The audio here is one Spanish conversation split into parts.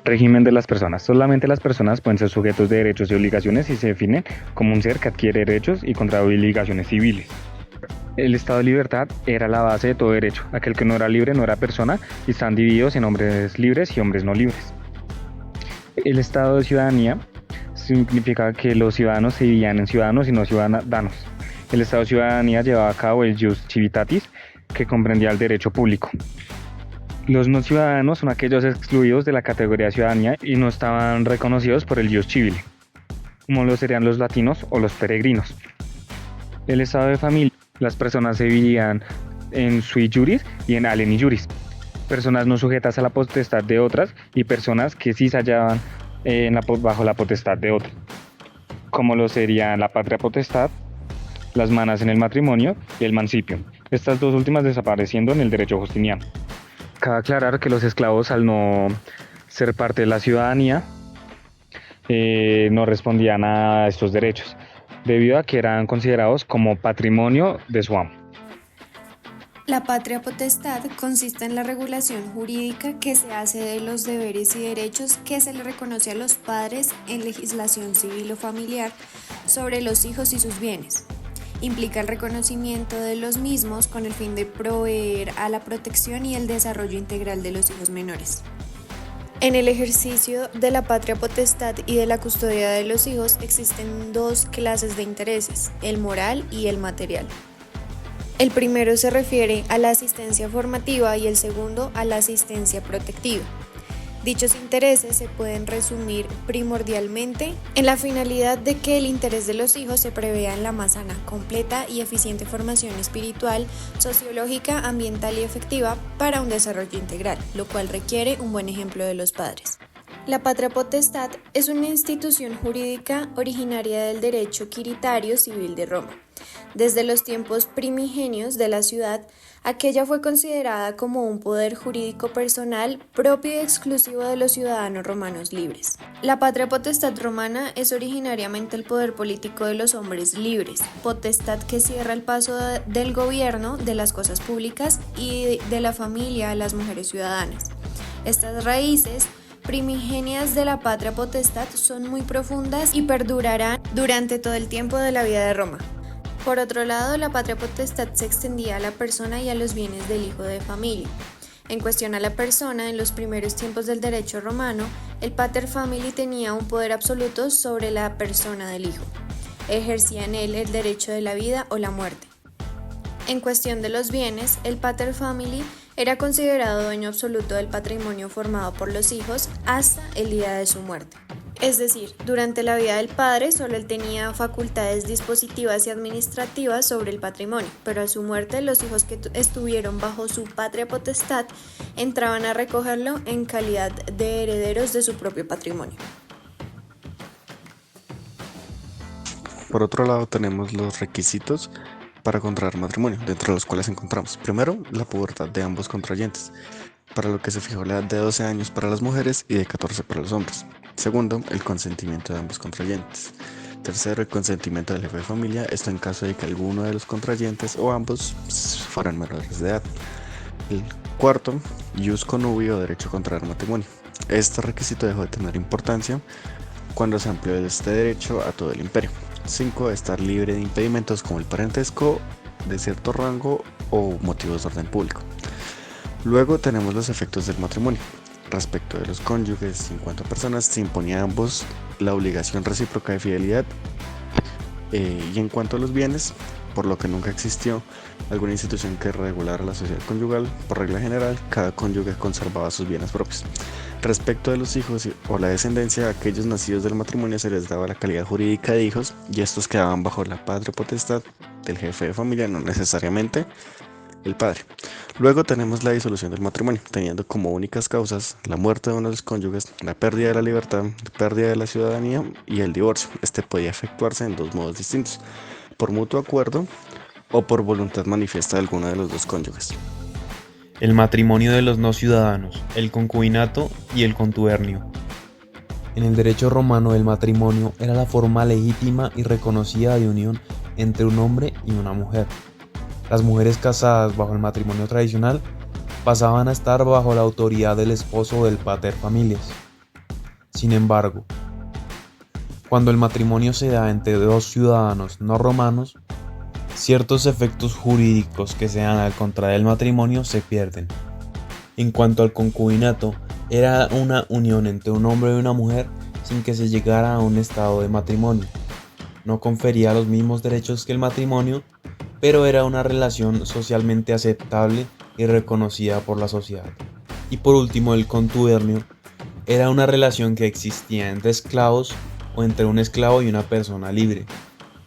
Régimen de las personas. Solamente las personas pueden ser sujetos de derechos y obligaciones y se definen como un ser que adquiere derechos y contra obligaciones civiles. El estado de libertad era la base de todo derecho. Aquel que no era libre no era persona y están divididos en hombres libres y hombres no libres. El estado de ciudadanía significa que los ciudadanos se dividían en ciudadanos y no ciudadanos. El estado de ciudadanía llevaba a cabo el jus civitatis, que comprendía el derecho público. Los no ciudadanos son aquellos excluidos de la categoría de ciudadanía y no estaban reconocidos por el jus civile, como lo serían los latinos o los peregrinos. El estado de familia, las personas se dividían en sui juris y en aleni juris, personas no sujetas a la potestad de otras y personas que sí se hallaban bajo la potestad de otras, como lo serían la patria potestad, las manas en el matrimonio y el mancipio, estas dos últimas desapareciendo en el derecho justiniano. Cabe aclarar que los esclavos, al no ser parte de la ciudadanía, no respondían a estos derechos, debido a que eran considerados como patrimonio de su amo. La patria potestad consiste en la regulación jurídica que se hace de los deberes y derechos que se le reconoce a los padres en legislación civil o familiar sobre los hijos y sus bienes. Implica el reconocimiento de los mismos con el fin de proveer a la protección y el desarrollo integral de los hijos menores. En el ejercicio de la patria potestad y de la custodia de los hijos existen dos clases de intereses, el moral y el material. El primero se refiere a la asistencia formativa y el segundo a la asistencia protectiva. Dichos intereses se pueden resumir primordialmente en la finalidad de que el interés de los hijos se prevea en la más sana, completa y eficiente formación espiritual, sociológica, ambiental y efectiva para un desarrollo integral, lo cual requiere un buen ejemplo de los padres. La patria potestad es una institución jurídica originaria del derecho quiritario civil de Roma. Desde los tiempos primigenios de la ciudad, aquella fue considerada como un poder jurídico personal propio y exclusivo de los ciudadanos romanos libres. La patria potestad romana es originariamente el poder político de los hombres libres, potestad que cierra el paso del gobierno, de las cosas públicas y de la familia a las mujeres ciudadanas. Estas raíces primigenias de la patria potestad son muy profundas y perdurarán durante todo el tiempo de la vida de Roma. Por otro lado, la patria potestad se extendía a la persona y a los bienes del hijo de familia. En cuestión a la persona, en los primeros tiempos del derecho romano, el pater famili tenía un poder absoluto sobre la persona del hijo. Ejercía en él el derecho de la vida o la muerte. En cuestión de los bienes, el pater famili era considerado dueño absoluto del patrimonio formado por los hijos hasta el día de su muerte. Es decir, durante la vida del padre solo él tenía facultades dispositivas y administrativas sobre el patrimonio, pero a su muerte los hijos que estuvieron bajo su patria potestad entraban a recogerlo en calidad de herederos de su propio patrimonio. Por otro lado, tenemos los requisitos para contraer matrimonio, dentro de los cuales encontramos, primero, la pubertad de ambos contrayentes, para lo que se fijó la edad de 12 años para las mujeres y de 14 para los hombres. Segundo, el consentimiento de ambos contrayentes. Tercero, el consentimiento del jefe de familia, esto en caso de que alguno de los contrayentes o ambos fueran menores de edad. El cuarto, ius connubio o derecho a contraer matrimonio. Este requisito dejó de tener importancia cuando se amplió este derecho a todo el imperio. 5. Estar libre de impedimentos como el parentesco de cierto rango o motivos de orden público. Luego tenemos los efectos del matrimonio. Respecto de los cónyuges, 50 personas, se imponía a ambos la obligación recíproca de fidelidad. Y en cuanto a los bienes, por lo que nunca existió alguna institución que regulara la sociedad conyugal, por regla general, cada cónyuge conservaba sus bienes propios. Respecto de los hijos o la descendencia, a aquellos nacidos del matrimonio se les daba la calidad jurídica de hijos y estos quedaban bajo la patria potestad del jefe de familia, no necesariamente el padre. Luego tenemos la disolución del matrimonio, teniendo como únicas causas la muerte de uno de los cónyuges, la pérdida de la libertad, la pérdida de la ciudadanía y el divorcio. Este podía efectuarse en dos modos distintos, por mutuo acuerdo o por voluntad manifiesta de alguno de los dos cónyuges. El matrimonio de los no ciudadanos, el concubinato y el contubernio. En el derecho romano, el matrimonio era la forma legítima y reconocida de unión entre un hombre y una mujer. Las mujeres casadas bajo el matrimonio tradicional pasaban a estar bajo la autoridad del esposo o del pater familias. Sin embargo, cuando el matrimonio se da entre dos ciudadanos no romanos, ciertos efectos jurídicos que se dan al contraer el matrimonio se pierden. En cuanto al concubinato, era una unión entre un hombre y una mujer sin que se llegara a un estado de matrimonio. No confería los mismos derechos que el matrimonio, pero era una relación socialmente aceptable y reconocida por la sociedad. Y por último, el contubernio era una relación que existía entre esclavos o entre un esclavo y una persona libre.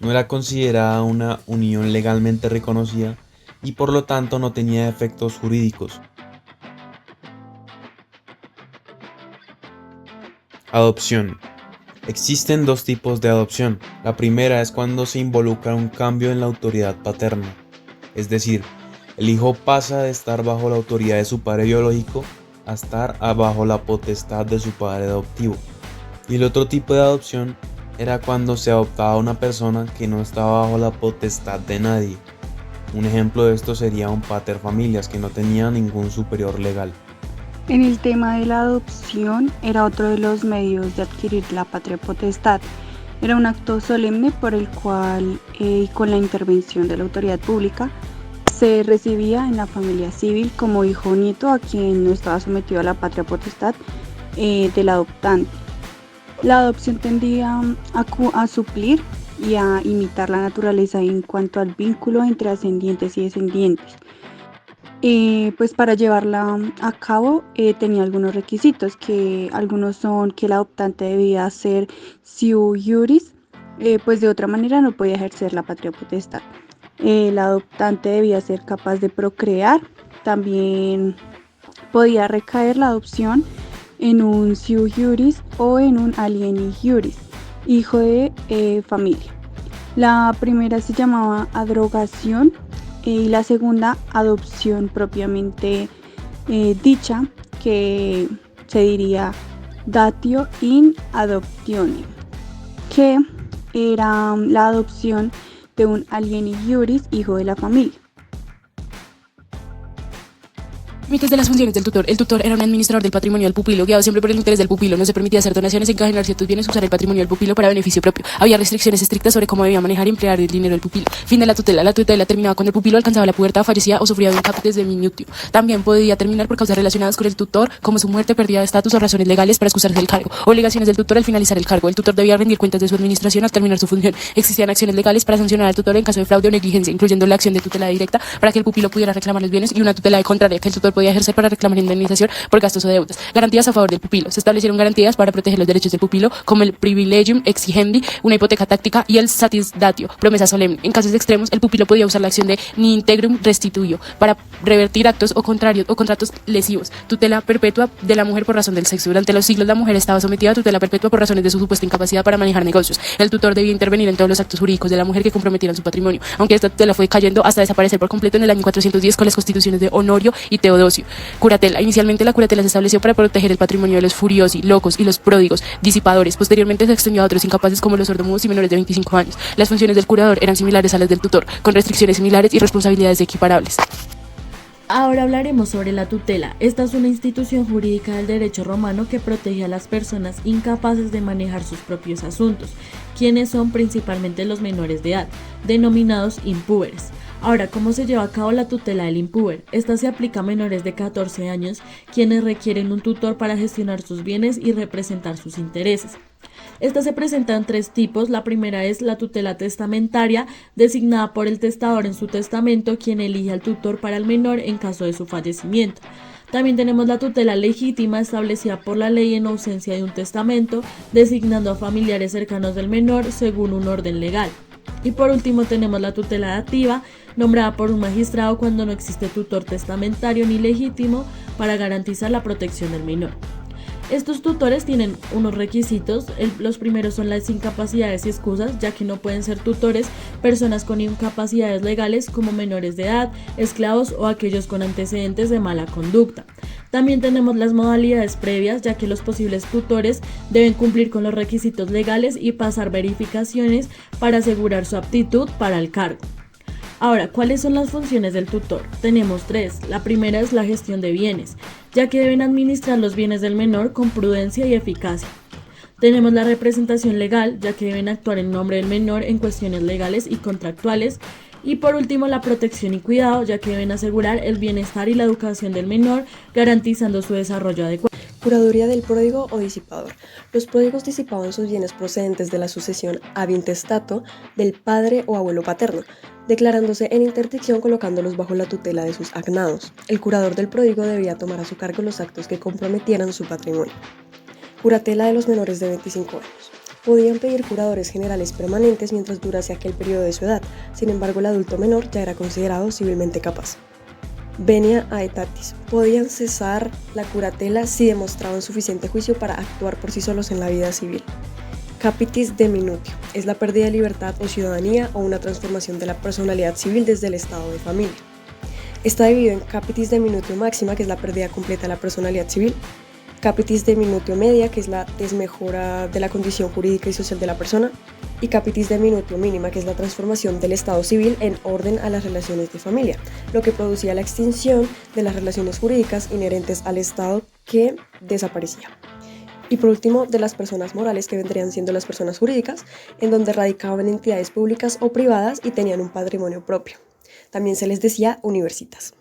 No era considerada una unión legalmente reconocida y por lo tanto no tenía efectos jurídicos. Adopción. Existen dos tipos de adopción. La primera es cuando se involucra un cambio en la autoridad paterna, es decir, el hijo pasa de estar bajo la autoridad de su padre biológico a estar bajo la potestad de su padre adoptivo. Y el otro tipo de adopción era cuando se adoptaba a una persona que no estaba bajo la potestad de nadie. Un ejemplo de esto sería un pater familias que no tenía ningún superior legal. En el tema de la adopción, era otro de los medios de adquirir la patria potestad. Era un acto solemne por el cual, con la intervención de la autoridad pública, se recibía en la familia civil como hijo o nieto a quien no estaba sometido a la patria potestad del adoptante. La adopción tendía a suplir y a imitar la naturaleza en cuanto al vínculo entre ascendientes y descendientes. Pues para llevarla a cabo tenía algunos requisitos, que algunos son que el adoptante debía ser sui juris, pues de otra manera no podía ejercer la patria potestad. El adoptante debía ser capaz de procrear. También podía recaer la adopción en un sui juris o en un alieni juris, hijo de familia. La primera se llamaba adrogación y la segunda adopción propiamente dicha, que se diría datio in adoptionem, que era la adopción de un alieni juris, hijo de la familia. Límites de las funciones del tutor. El tutor era un administrador del patrimonio del pupilo, guiado siempre por el interés del pupilo. No se permitía hacer donaciones, encadenar ciertos bienes, usar el patrimonio del pupilo para beneficio propio. Había restricciones estrictas sobre cómo debía manejar y emplear el dinero del pupilo. Fin de la tutela. La tutela terminaba cuando el pupilo alcanzaba la pubertad, fallecía o sufría de un capitis de minutio. También podía terminar por causas relacionadas con el tutor, como su muerte, pérdida de estatus o razones legales para excusarse del cargo. Obligaciones del tutor al finalizar el cargo. El tutor debía rendir cuentas de su administración al terminar su función. Existían acciones legales para sancionar al tutor en caso de fraude o negligencia, incluyendo la acción de tutela directa para que el pupilo pudiera reclamar los bienes y una tutela de contraria que el tutor podía ejercer para reclamar indemnización por gastos o deudas. Garantías a favor del pupilo. Se establecieron garantías para proteger los derechos del pupilo, como el privilegium exigendi, una hipoteca táctica, y el satisdatio, promesa solemne. En casos extremos, el pupilo podía usar la acción de ni integrum restituyo para revertir actos o contratos lesivos. Tutela perpetua de la mujer por razón del sexo. Durante los siglos, la mujer estaba sometida a tutela perpetua por razones de su supuesta incapacidad para manejar negocios. El tutor debía intervenir en todos los actos jurídicos de la mujer que comprometieran su patrimonio, aunque esta tutela fue cayendo hasta desaparecer por completo en el año 410 con las constituciones de Honorio y Teodosio. Curatela. Inicialmente la curatela se estableció para proteger el patrimonio de los furiosi, locos y los pródigos, disipadores. Posteriormente se extendió a otros incapaces como los sordomudos y menores de 25 años. Las funciones del curador eran similares a las del tutor, con restricciones similares y responsabilidades equiparables. Ahora hablaremos sobre la tutela. Esta es una institución jurídica del derecho romano que protege a las personas incapaces de manejar sus propios asuntos, quienes son principalmente los menores de edad, denominados impúberes. Ahora, ¿cómo se lleva a cabo la tutela del impúber? Esta se aplica a menores de 14 años, quienes requieren un tutor para gestionar sus bienes y representar sus intereses. Esta se presenta en tres tipos. La primera es la tutela testamentaria, designada por el testador en su testamento, quien elige al tutor para el menor en caso de su fallecimiento. También tenemos la tutela legítima, establecida por la ley en ausencia de un testamento, designando a familiares cercanos del menor según un orden legal. Y por último tenemos la tutela dativa, nombrada por un magistrado cuando no existe tutor testamentario ni legítimo para garantizar la protección del menor. Estos tutores tienen unos requisitos. Los primeros son las incapacidades y excusas, ya que no pueden ser tutores personas con incapacidades legales como menores de edad, esclavos o aquellos con antecedentes de mala conducta. También tenemos las modalidades previas, ya que los posibles tutores deben cumplir con los requisitos legales y pasar verificaciones para asegurar su aptitud para el cargo. Ahora, ¿cuáles son las funciones del tutor? Tenemos tres. La primera es la gestión de bienes, ya que deben administrar los bienes del menor con prudencia y eficacia. Tenemos la representación legal, ya que deben actuar en nombre del menor en cuestiones legales y contractuales. Y por último, la protección y cuidado, ya que deben asegurar el bienestar y la educación del menor, garantizando su desarrollo adecuado. Curaduría del pródigo o disipador. Los pródigos disipaban sus bienes procedentes de la sucesión ab intestato del padre o abuelo paterno, declarándose en interdicción colocándolos bajo la tutela de sus agnados. El curador del pródigo debía tomar a su cargo los actos que comprometieran su patrimonio. Curatela de los menores de 25 años. Podían pedir curadores generales permanentes mientras durase aquel periodo de su edad, sin embargo el adulto menor ya era considerado civilmente capaz. Venia aetatis. Podían cesar la curatela si demostraban suficiente juicio para actuar por sí solos en la vida civil. Capitis deminutio. Es la pérdida de libertad o ciudadanía o una transformación de la personalidad civil desde el estado de familia. Está dividido en capitis deminutio máxima, que es la pérdida completa de la personalidad civil, capitis deminutio media, que es la desmejora de la condición jurídica y social de la persona, y capitis deminutio mínima, que es la transformación del estado civil en orden a las relaciones de familia, lo que producía la extinción de las relaciones jurídicas inherentes al estado que desaparecía. Y por último, de las personas morales, que vendrían siendo las personas jurídicas, en donde radicaban entidades públicas o privadas y tenían un patrimonio propio. También se les decía universitas.